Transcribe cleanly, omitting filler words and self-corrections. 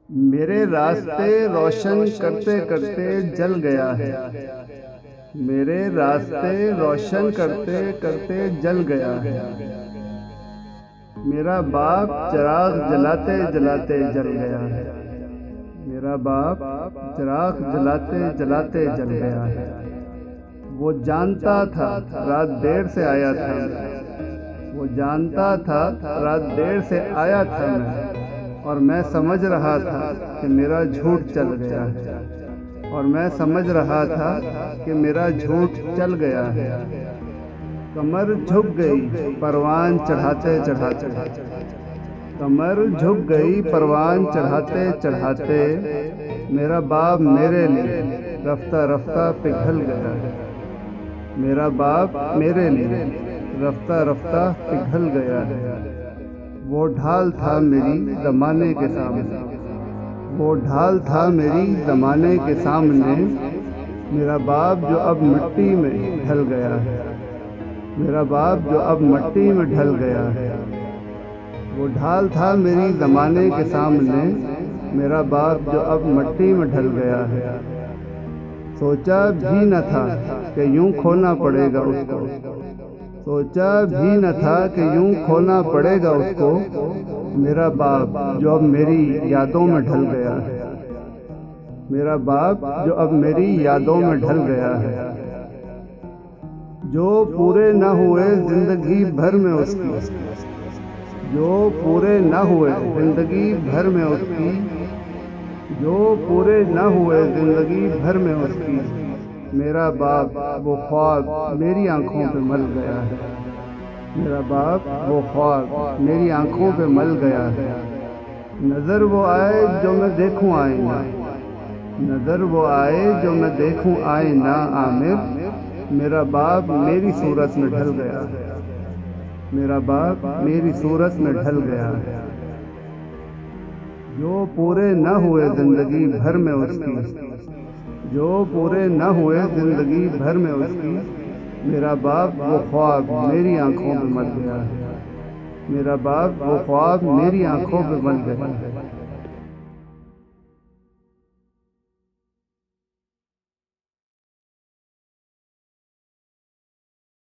میرے راستے روشن کرتے کرتے جل گیا ہے۔ میرے راستے روشن کرتے کرتے جل گیا ہے۔ میرا باپ چراغ جلاتے جلاتے جل گیا ہے۔ میرا باپ چراغ جلاتے جلاتے جل گیا ہے۔ وہ جانتا تھا رات دیر سے آیا تھا میں۔ وہ جانتا تھا رات دیر سے آیا تھا میں، اور میں سمجھ رہا تھا کہ میرا جھوٹ چل گیا ہے۔ اور میں سمجھ رہا تھا کہ میرا جھوٹ چل گیا ہے۔ کمر جھک گئی پروان چڑھاتے چڑھاتے، کمر جھک گئی پروان چڑھاتے چڑھاتے، میرا باپ میرے لیے رفتہ رفتہ پگھل گیا ہے۔ میرا باپ میرے لیے رفتہ رفتہ پگھل گیا ہے۔ وہ ڈھال تھا میری زمانے کے سامنے، وہ ڈھال تھا میری زمانے کے سامنے، میرا باپ جو اب مٹی میں ڈھل گیا ہے۔ میرا باپ جو اب مٹی میں ڈھل گیا ہے۔ وہ ڈھال تھا میری زمانے کے سامنے، میرا باپ جو اب مٹی میں ڈھل گیا ہے۔ سوچا بھی نہ تھا کہ یوں کھونا پڑے گا اس کو، سوچا بھی نہ تھا کہ یوں کھونا پڑے گا اس کو، میرا باپ جو اب میری یادوں میں ڈھل گیا ہے۔ میرا باپ جو اب میری یادوں میں ڈھل گیا ہے۔ جو پورے نہ ہوئے زندگی بھر میں اس کی، جو پورے نہ ہوئے زندگی بھر میں اس کی، جو پورے نہ ہوئے زندگی بھر میں اس کی، میرا باپ وہ خواب میری آنکھوں پہ مل گیا ہے۔ میرا باپ وہ خواب میری آنکھوں پہ مل گیا ہے۔ نظر وہ آئے جو میں دیکھوں آئینہ، نظر وہ آئے جو میں دیکھوں آئینہ عامر، میرا باپ میری صورت میں ڈھل گیا ہے۔ میرا باپ میری صورت میں ڈھل گیا ہے۔ جو پورے نہ ہوئے زندگی بھر میں اس کی، جو پورے نہ ہوئے زندگی بھر میں اس کی، میرا باپ وہ خواب میری آنکھوں پہ مل گیا ہے۔ میرا باپ وہ خواب میری آنکھوں پہ مل گیا ہے۔